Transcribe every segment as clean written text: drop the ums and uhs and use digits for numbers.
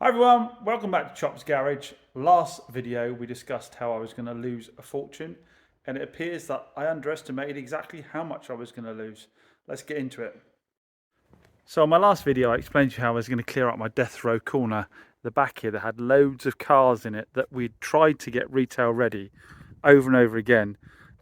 Hi everyone, welcome back to Chop's Garage. Last video we discussed how I was going to lose a fortune, and it appears that I underestimated exactly how much I was going to lose. Let's get into it. So in my last video I explained to you how I was going to clear up my death row corner, the back here that had loads of cars in it that we'd tried to get retail ready over and over again,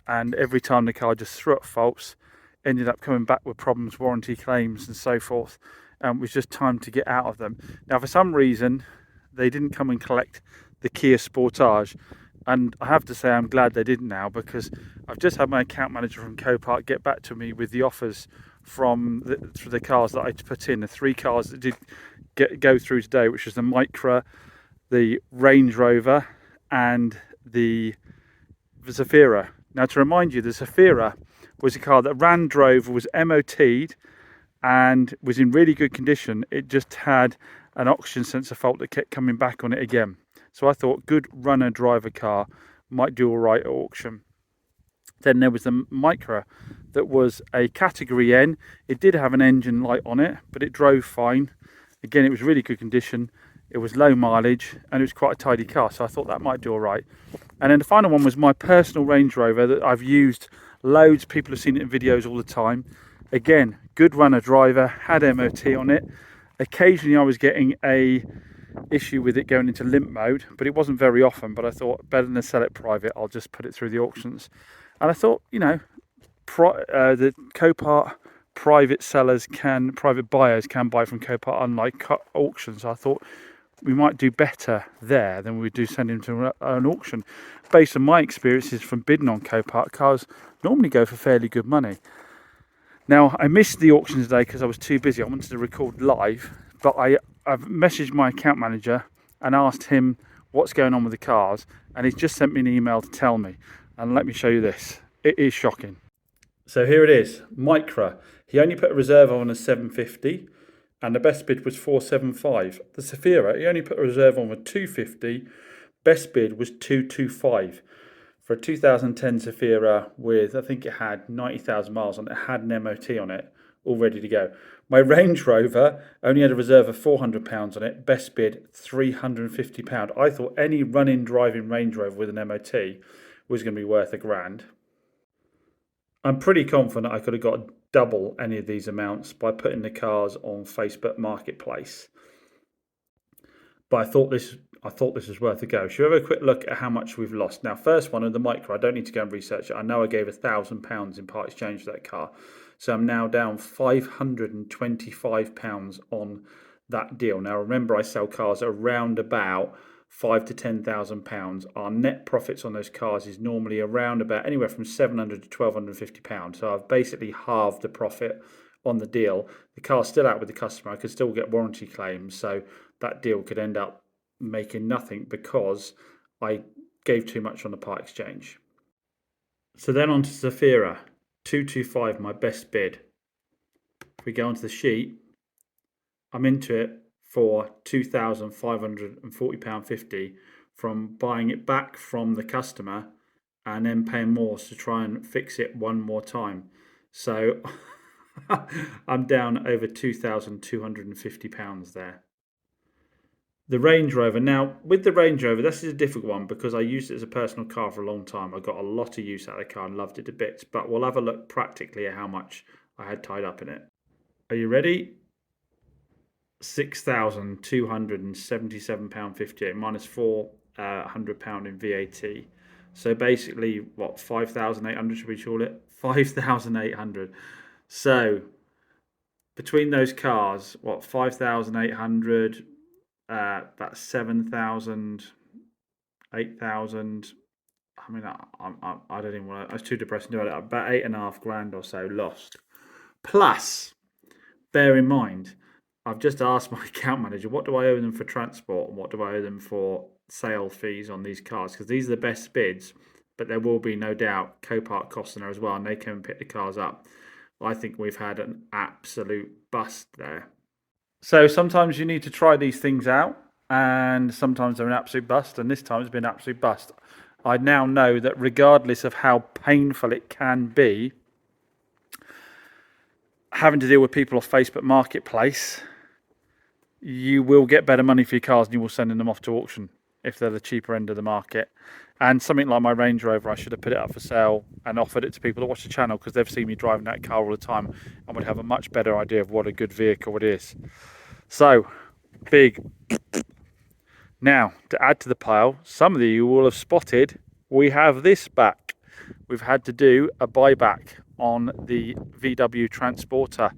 and every time the car just threw up faults, ended up coming back with problems, warranty claims and so forth. It was just time to get out of them. Now for some reason they didn't come and collect the Kia Sportage, and I have to say I'm glad they didn't now, because I've just had my account manager from Copart get back to me with the offers for the cars that I put in, the three cars that did go through today, which is the Micra, the Range Rover and the Zafira. Now to remind you, the Zafira was a car that ran, drove, was MOT'd and was in really good condition. It just had an oxygen sensor fault that kept coming back on it again. So I thought good runner driver car might do all right at auction. Then there was the Micra that was a category N. It did have an engine light on it, but it drove fine. Again, it was really good condition. It was low mileage and it was quite a tidy car, so I thought that might do all right. And then the final one was my personal Range Rover that I've used loads. People have seen it in videos all the time. Again, good runner driver, had MOT on it. Occasionally I was getting a issue with it going into limp mode, but it wasn't very often. But I thought better than sell it private, I'll just put it through the auctions. And I thought, you know, the Copart private buyers can buy from Copart, unlike auctions. So I thought we might do better there than we do sending them to an auction. Based on my experiences from bidding on Copart, cars normally go for fairly good money. Now, I missed the auction today because I was too busy. I wanted to record live, but I've messaged my account manager and asked him what's going on with the cars, and he's just sent me an email to tell me. And let me show you this. It is shocking. So here it is, Micra. He only put a reserve on a 750, and the best bid was 475. The Zafira, he only put a reserve on with 250. Best bid was 225. For a 2010 Zafira with, I think it had 90,000 miles on it, had an MOT on it, all ready to go. My Range Rover only had a reserve of £400 on it, best bid £350. I thought any running, driving Range Rover with an MOT was going to be worth £1,000. I'm pretty confident I could have got double any of these amounts by putting the cars on Facebook Marketplace. But I thought this was worth a go. Should we have a quick look at how much we've lost? Now, first one of the Micra, I don't need to go and research it. I know I gave £1,000 in part exchange for that car. So I'm now down £525 on that deal. Now, remember, I sell cars around about £5,000 to £10,000. Our net profits on those cars is normally around about anywhere from £700 to £1,250. So I've basically halved the profit on the deal. The car's still out with the customer. I could still get warranty claims. So that deal could end up making nothing because I gave too much on the part exchange. So then on to Zafira, 225, my best bid. If we go onto the sheet, I'm into it for £2,540.50 from buying it back from the customer and then paying more to try and fix it one more time. So I'm down over £2,250 there. The Range Rover. Now, with the Range Rover, this is a difficult one because I used it as a personal car for a long time. I got a lot of use out of the car and loved it to bits. But we'll have a look practically at how much I had tied up in it. Are you ready? £6,277.58 minus £400 in VAT. So basically, what, 5,800 should we call it? 5,800. So between those cars, what, 5,800, that's 7,000, 8,000. I mean, I don't even want to, I was too depressed to do it. About £8,500 or so lost. Plus, bear in mind, I've just asked my account manager, what do I owe them for transport and what do I owe them for sale fees on these cars? Because these are the best bids, but there will be no doubt Copart costs in there as well, and they can pick the cars up. I think we've had an absolute bust there. So sometimes you need to try these things out, and sometimes they're an absolute bust, and this time it's been an absolute bust. I now know that regardless of how painful it can be, having to deal with people off Facebook Marketplace, you will get better money for your cars and you will send them off to auction if they're the cheaper end of the market. And something like my Range Rover, I should have put it up for sale and offered it to people that watch the channel because they've seen me driving that car all the time and would have a much better idea of what a good vehicle it is. So, big. Now, to add to the pile, some of you will have spotted we have this back. We've had to do a buyback on the VW Transporter.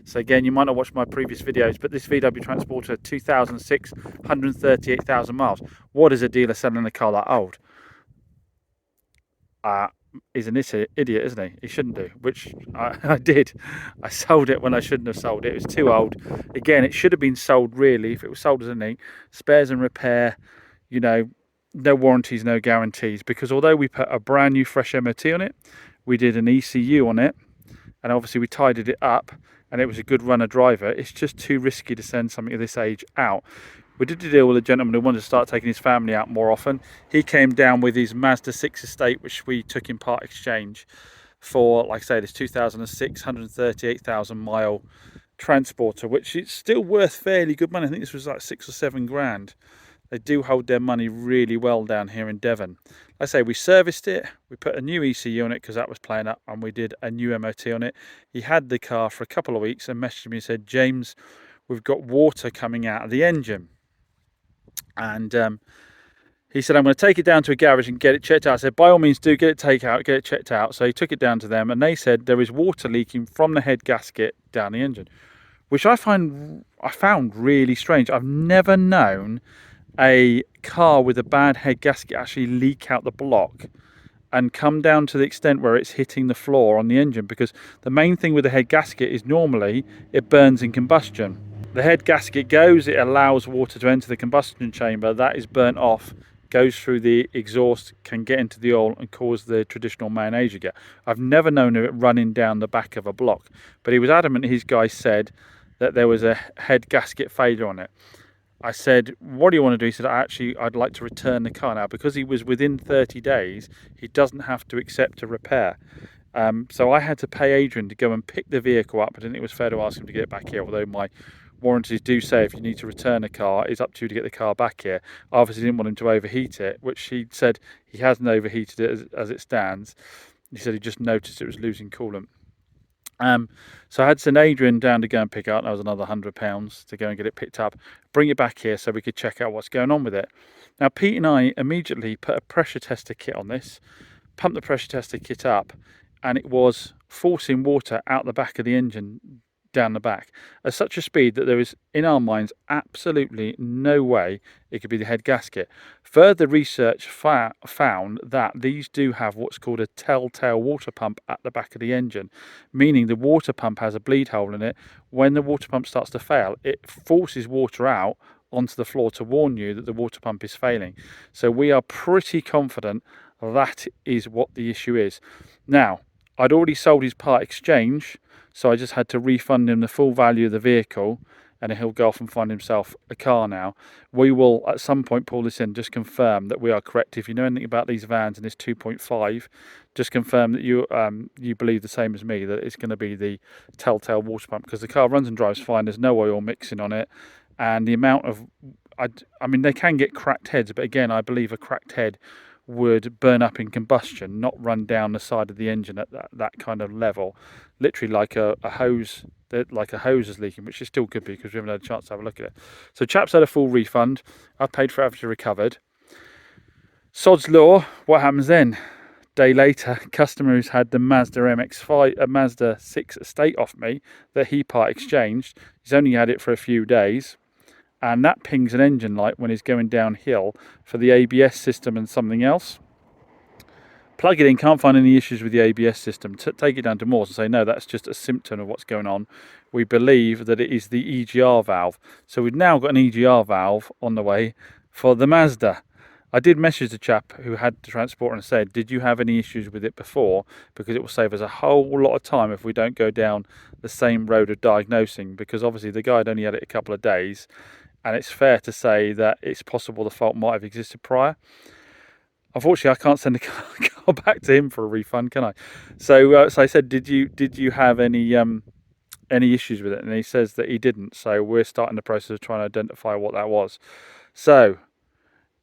So again, you might not watch my previous videos, but this VW Transporter, 2006, 138,000 miles. What is a dealer selling a car that old? He's an idiot, isn't he? He shouldn't do, which I did. I sold it when I shouldn't have sold it. It was too old. Again, it should have been sold really if it was sold as a thing. Spares and repair, you know, no warranties, no guarantees. Because although we put a brand new fresh MOT on it, we did an ECU on it, and obviously we tidied it up, and it was a good runner driver. It's just too risky to send something of this age out. We did a deal with a gentleman who wanted to start taking his family out more often. He came down with his Mazda 6 estate, which we took in part exchange for, like I say, this 2006 138,000 mile Transporter, which is still worth fairly good money. I think this was like 6 or 7 grand. They do hold their money really well down here in Devon. Like I say, we serviced it, we put a new ECU on it because that was playing up, and we did a new MOT on it. He had the car for a couple of weeks and messaged me and said, James, we've got water coming out of the engine. And he said, I'm going to take it down to a garage and get it checked out. I said, by all means do, get it checked out. So he took it down to them, and they said there is water leaking from the head gasket down the engine, which I found really strange. I've never known a car with a bad head gasket actually leak out the block and come down to the extent where it's hitting the floor on the engine, because the main thing with the head gasket is normally it burns in combustion. The head gasket goes, it allows water to enter the combustion chamber, that is burnt off, goes through the exhaust, can get into the oil and cause the traditional mayonnaise you get. I've never known of it running down the back of a block, but he was adamant, his guy said, that there was a head gasket failure on it. I said, what do you want to do? He said, I'd like to return the car now. Because he was within 30 days, he doesn't have to accept a repair. So I had to pay Adrian to go and pick the vehicle up. I didn't think it was fair to ask him to get it back here, although my warranties do say if you need to return a car, it's up to you to get the car back here. I obviously didn't want him to overheat it, which he said he hasn't overheated it as it stands. He said he just noticed it was losing coolant. So I had to send Adrian down to go and pick up. That was another £100 to go and get it picked up, bring it back here so we could check out what's going on with it. Now, Pete and I immediately put a pressure tester kit on this, pumped the pressure tester kit up, and it was forcing water out the back of the engine down the back at such a speed that there is, in our minds, absolutely no way it could be the head gasket. Further research found that these do have what's called a telltale water pump at the back of the engine, meaning the water pump has a bleed hole in it. When the water pump starts to fail, it forces water out onto the floor to warn you that the water pump is failing. So we are pretty confident that is what the issue is. Now, I'd already sold his part exchange, so I just had to refund him the full value of the vehicle, and he'll go off and find himself a car now. We will at some point pull this in, just confirm that we are correct. If you know anything about these vans and this 2.5, just confirm that you believe the same as me, that it's going to be the telltale water pump, because the car runs and drives fine, there's no oil mixing on it, and the amount of, I mean, they can get cracked heads, but again, I believe a cracked head would burn up in combustion, not run down the side of the engine at that kind of level, literally like a hose, like a hose is leaking, which it still could be because we haven't had a chance to have a look at it. So chaps had a full refund. I've paid for everything recovered. Sod's law, what happens then? Day later, customer who's had the Mazda MX-5, a Mazda 6 estate off me that he part exchanged, he's only had it for a few days, and that pings an engine light when he's going downhill for the ABS system and something else. Plug it in, can't find any issues with the ABS system. Take it down to Moores and say, no, that's just a symptom of what's going on. We believe that it is the EGR valve. So we've now got an EGR valve on the way for the Mazda. I did message the chap who had the Transporter and said, did you have any issues with it before? Because it will save us a whole lot of time if we don't go down the same road of diagnosing, because obviously the guy had only had it a couple of days, and it's fair to say that it's possible the fault might have existed prior. Unfortunately, I can't send the car back to him for a refund, can I? So I said, did you have any any issues with it, and he says that he didn't. So we're starting the process of trying to identify what that was. So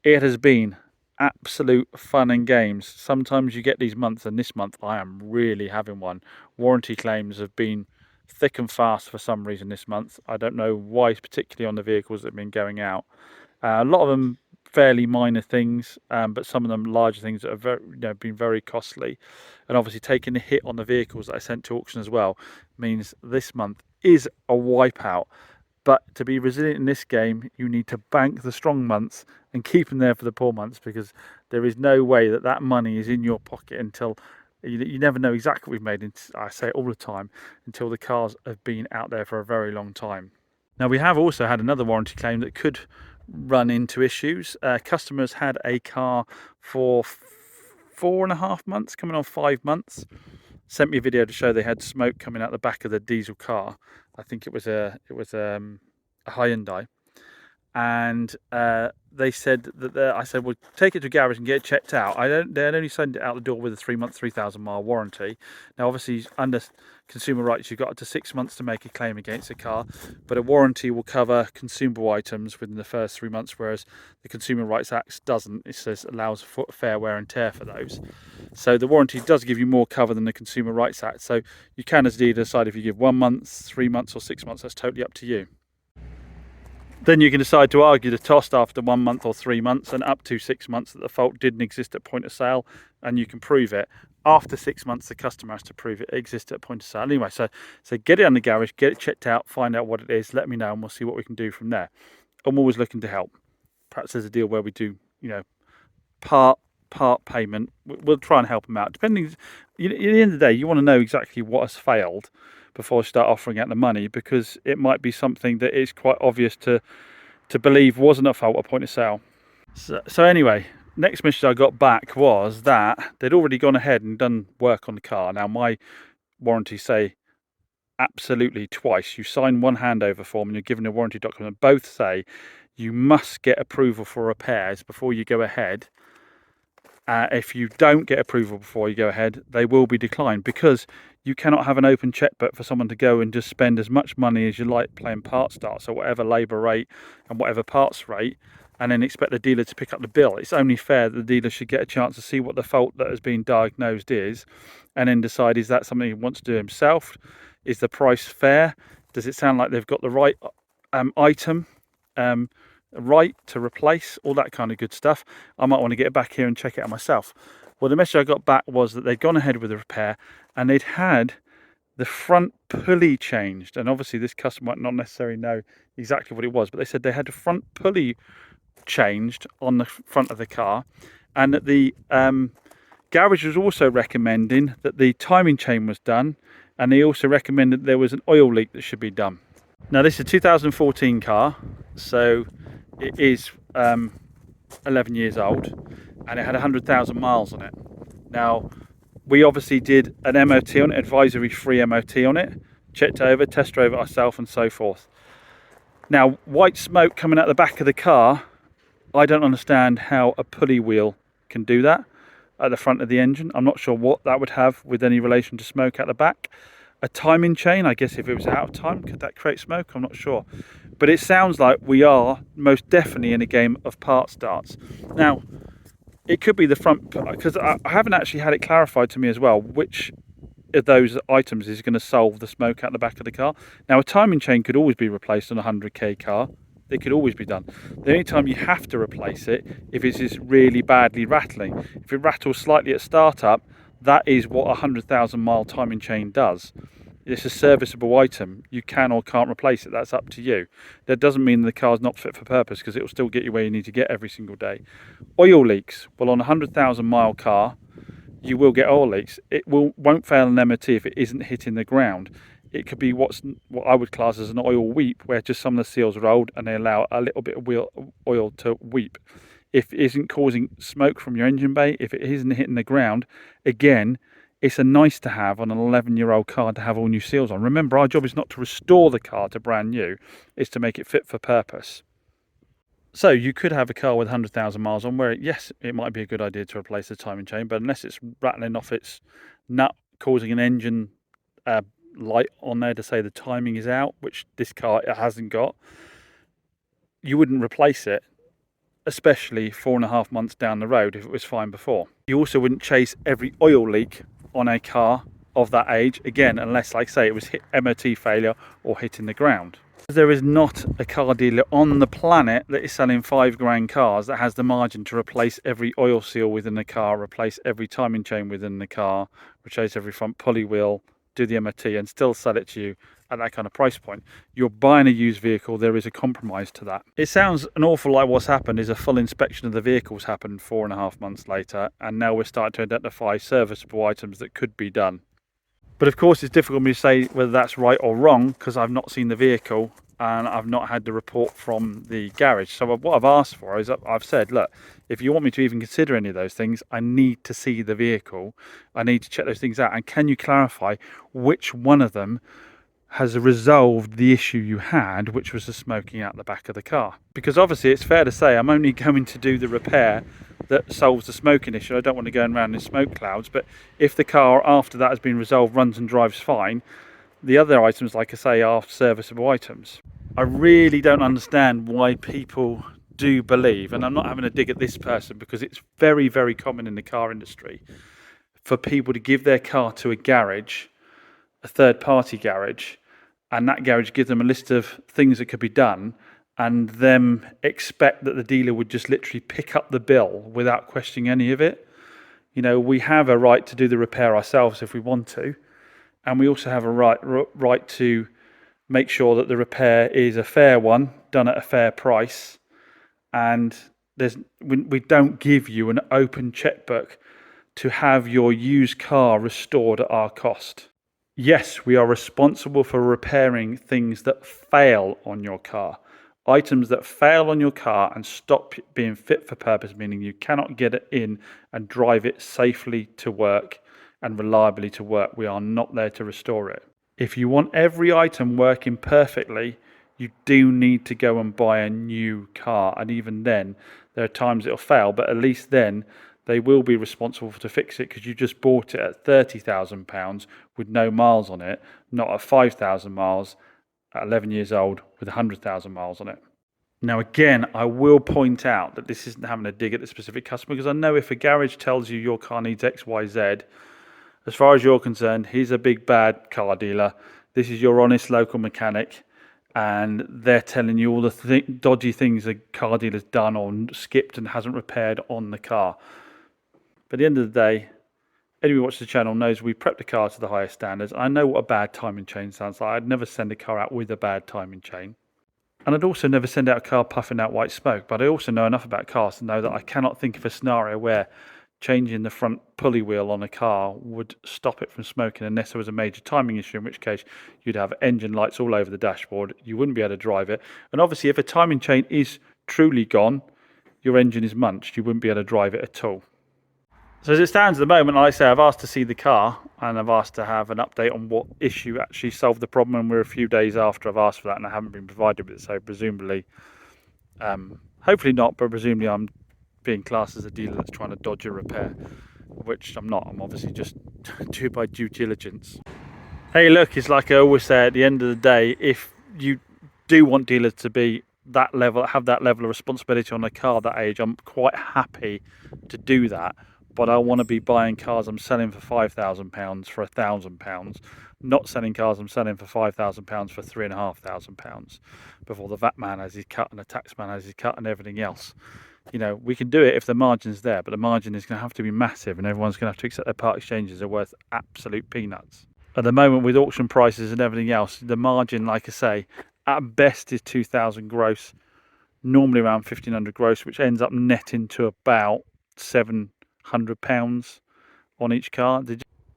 it has been absolute fun and games. Sometimes you get these months, and this month I am really having one. Warranty claims have been thick and fast for some reason this month. I don't know why, particularly on the vehicles that have been going out. A lot of them fairly minor things, but some of them larger things that have been very costly. And obviously taking the hit on the vehicles that I sent to auction as well means this month is a wipeout. But to be resilient in this game, you need to bank the strong months and keep them there for the poor months, because there is no way that that money is in your pocket until you never know exactly what we've made. I say it all the time, until the cars have been out there for a very long time. Now, we have also had another warranty claim that could run into issues. Customers had a car for 4.5 months, coming on 5 months. Sent me a video to show they had smoke coming out the back of the diesel car. I think it was a Hyundai, and they said that I said, well, take it to a garage and get it checked out. They'd only send it out the door with a 3-month, 3,000-mile warranty. Now, obviously, under consumer rights, you've got up to 6 months to make a claim against a car, but a warranty will cover consumable items within the first 3 months, whereas the Consumer Rights Act doesn't. It says allows fair wear and tear for those. So the warranty does give you more cover than the Consumer Rights Act. So you can, as a dealer, decide if you give 1 month, 3 months, or 6 months. That's totally up to you. Then you can decide to argue the toss after 1 month or 3 months and up to 6 months that the fault didn't exist at point of sale, and you can prove it. After 6 months, the customer has to prove it existed at point of sale. Anyway, so get it on the garage, get it checked out, find out what it is, let me know, and we'll see what we can do from there. I'm always looking to help. Perhaps there's a deal where we do, part payment. We'll try and help them out. Depending, at the end of the day, you want to know exactly what has failed before you start offering out the money, because it might be something that is quite obvious to believe wasn't a fault at point of sale. So anyway, next message I got back was that they'd already gone ahead and done work on the car. Now, my warranties say absolutely twice. You sign one handover form and you're given a warranty document. Both say you must get approval for repairs before you go ahead. If you don't get approval before you go ahead, they will be declined, because you cannot have an open checkbook for someone to go and just spend as much money as you like playing part starts or whatever labour rate and whatever parts rate, and then expect the dealer to pick up the bill. It's only fair that the dealer should get a chance to see what the fault that has been diagnosed is, and then decide, is that something he wants to do himself? Is the price fair? Does it sound like they've got the right item? Right to replace, all that kind of good stuff. I might want to get back here and check it out myself. Well, the message I got back was that they'd gone ahead with the repair and they'd had the front pulley changed. And obviously this customer might not necessarily know exactly what it was, but they said they had the front pulley changed on the front of the car, and that the garage was also recommending that the timing chain was done, and they also recommended there was an oil leak that should be done. Now, this is a 2014 car, so it is 11 years old, and it had 100,000 miles on it. Now, we obviously did an MOT on it, advisory free MOT on it, checked over, test drove it ourselves and so forth. Now, white smoke coming out the back of the car, I don't understand how a pulley wheel can do that at the front of the engine. I'm not sure what that would have with any relation to smoke at the back. A timing chain, I guess if it was out of time, could that create smoke? I'm not sure. But it sounds like we are most definitely in a game of part starts. Now, it could be the front, because I haven't actually had it clarified to me as well which of those items is going to solve the smoke out the back of the car. Now, a timing chain could always be replaced on a 100k car. It could always be done. The only time you have to replace it if it's just really badly rattling. If it rattles slightly at startup, that is what a 100,000 mile timing chain does. It's a serviceable item. You can or can't replace it. That's up to you. That doesn't mean the car's not fit for purpose, because it will still get you where you need to get every single day. Oil leaks. Well, on a 100,000 mile car, you will get oil leaks. It won't fail an MOT if it isn't hitting the ground. It could be what I would class as an oil weep, where just some of the seals are old and they allow a little bit of oil to weep. If it isn't causing smoke from your engine bay, if it isn't hitting the ground, again, it's a nice to have on an 11-year-old car to have all new seals on. Remember, our job is not to restore the car to brand new, it's to make it fit for purpose. So you could have a car with 100,000 miles on where, yes, it might be a good idea to replace the timing chain, but unless it's rattling off its nut, causing an engine light on there to say the timing is out, which this car it hasn't got, you wouldn't replace it, especially 4.5 months down the road if it was fine before. You also wouldn't chase every oil leak on a car of that age, again, unless, like say, it was MOT failure or hitting the ground. There is not a car dealer on the planet that is selling £5 cars that has the margin to replace every oil seal within the car, replace every timing chain within the car, replace every front pulley wheel, do the MOT and still sell it to you at that kind of price point. You're buying a used vehicle, there is a compromise to that. It sounds an awful lot like what's happened is a full inspection of the vehicles happened 4.5 months later, and now we're starting to identify serviceable items that could be done. But of course, it's difficult for me to say whether that's right or wrong because I've not seen the vehicle and I've not had the report from the garage. So what I've asked for is I've said, look, if you want me to even consider any of those things, I need to see the vehicle. I need to check those things out. And can you clarify which one of them has resolved the issue you had, which was the smoking out the back of the car? Because obviously it's fair to say I'm only going to do the repair that solves the smoking issue. I don't want to go around in smoke clouds, but if the car after that has been resolved runs and drives fine, the other items, like I say, are serviceable items. I really don't understand why people do believe, and I'm not having a dig at this person because it's very, very common in the car industry for people to give their car to a garage, a third-party garage, and that garage gives them a list of things that could be done and them expect that the dealer would just literally pick up the bill without questioning any of it. You know, we have a right to do the repair ourselves if we want to, and we also have a right to make sure that the repair is a fair one, done at a fair price, and we don't give you an open checkbook to have your used car restored at our cost. Yes, we are responsible for repairing things that fail on your car. Items that fail on your car and stop being fit for purpose, meaning you cannot get it in and drive it safely to work and reliably to work. We are not there to restore it. If you want every item working perfectly, you do need to go and buy a new car. And even then, there are times it'll fail, but at least then they will be responsible to fix it because you just bought it at £30,000 with no miles on it, not at 5,000 miles at 11 years old with 100,000 miles on it. Now, again, I will point out that this isn't having a dig at the specific customer because I know if a garage tells you your car needs X, Y, Z, as far as you're concerned, he's a big bad car dealer. This is your honest local mechanic, and they're telling you all the dodgy things a car dealer's done or skipped and hasn't repaired on the car. But at the end of the day, anyone who watches the channel knows we prep the car to the highest standards. I know what a bad timing chain sounds like. I'd never send a car out with a bad timing chain. And I'd also never send out a car puffing out white smoke. But I also know enough about cars to know that I cannot think of a scenario where changing the front pulley wheel on a car would stop it from smoking unless there was a major timing issue, in which case you'd have engine lights all over the dashboard. You wouldn't be able to drive it. And obviously, if a timing chain is truly gone, your engine is munched. You wouldn't be able to drive it at all. So as it stands at the moment, like I say, I've asked to see the car and I've asked to have an update on what issue actually solved the problem, and we're a few days after I've asked for that and I haven't been provided with it. So presumably, hopefully not, but presumably I'm being classed as a dealer that's trying to dodge a repair, which I'm not. I'm obviously just due by due diligence. Hey, look, it's like I always say, at the end of the day, if you do want dealers to be that level, have that level of responsibility on a car that age, I'm quite happy to do that. But I want to be buying cars I'm selling for £5,000 for £1,000, not selling cars I'm selling for £5,000 for £3,500 before the VAT man has his cut and the tax man has his cut and everything else. You know, we can do it if the margin's there, but the margin is going to have to be massive and everyone's going to have to accept their part exchanges are worth absolute peanuts. At the moment, with auction prices and everything else, the margin, like I say, at best is 2,000 gross, normally around 1,500 gross, which ends up netting to about £700 on each car.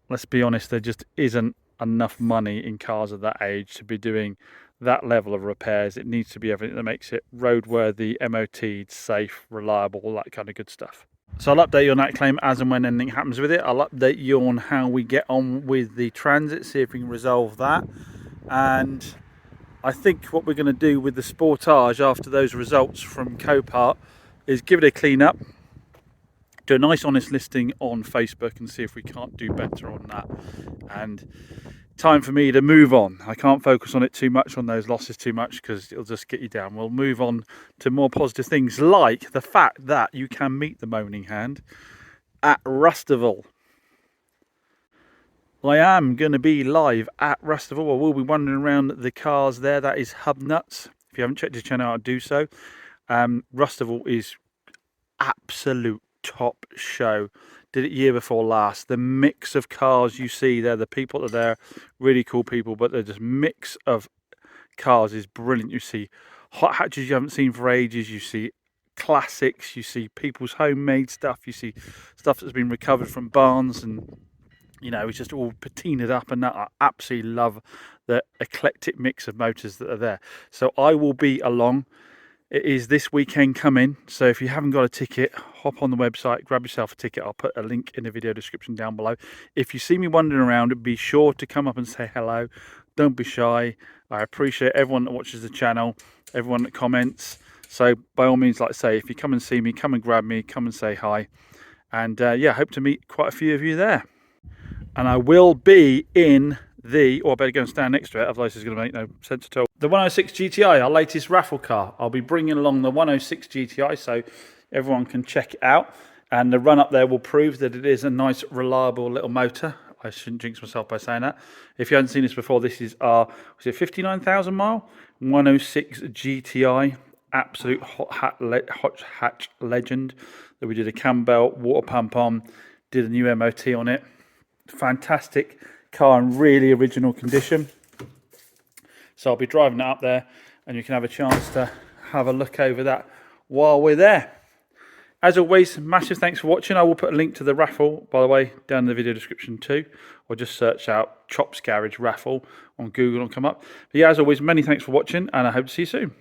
Let's be honest, there just isn't enough money in cars of that age to be doing that level of repairs. It needs to be everything that makes it roadworthy, MOT'd, safe, reliable, all that kind of good stuff. So I'll update you on that claim as and when anything happens with it. I'll update you on how we get on with the Transit, see if we can resolve that. And I think what we're going to do with the Sportage after those results from Copart is give it a clean up, do a nice honest listing on Facebook and see if we can't do better on that, and time for me to move on. I can't focus on it too much, on those losses too much, because it'll just get you down. We'll move on to more positive things, like the fact that you can meet the Moaning Hand at Rustival. I am going to be live at Rustival. I will be wandering around the cars there. That is Hub Nuts. If you haven't checked his channel out, do so. Rustival is absolute top show. Did it year before last. The mix of cars you see there, the people that are there, really cool people, but the just mix of cars is brilliant. You see hot hatches you haven't seen for ages. You see classics. You see people's homemade stuff. You see stuff that's been recovered from barns, and you know, it's just all patinaed up, and that I absolutely love the eclectic mix of motors that are there. So I will be along. It is this weekend coming, so if you haven't got a ticket, hop on the website, grab yourself a ticket. I'll put a link in the video description down below. If you see me wandering around, be sure to come up and say hello. Don't be shy. I appreciate everyone that watches the channel, everyone that comments. So by all means, like I say, if you come and see me, come and grab me, come and say hi. And yeah, I hope to meet quite a few of you there. And I will be in the, or I better go and stand next to it, otherwise it's going to make no sense at all. The 106 GTI, our latest raffle car. I'll be bringing along the 106 GTI so everyone can check it out. And the run up there will prove that it is a nice, reliable little motor. I shouldn't jinx myself by saying that. If you haven't seen this before, this is our, was it 59,000 mile? 106 GTI, absolute hot hatch legend that we did a cam belt, water pump on, did a new MOT on it. Fantastic car in really original condition. So I'll be driving it up there, and you can have a chance to have a look over that while we're there. As always, massive thanks for watching. I will put a link to the raffle, by the way, down in the video description too, or just search out Chops Garage raffle on Google and come up. But yeah, as always, many thanks for watching, and I hope to see you soon.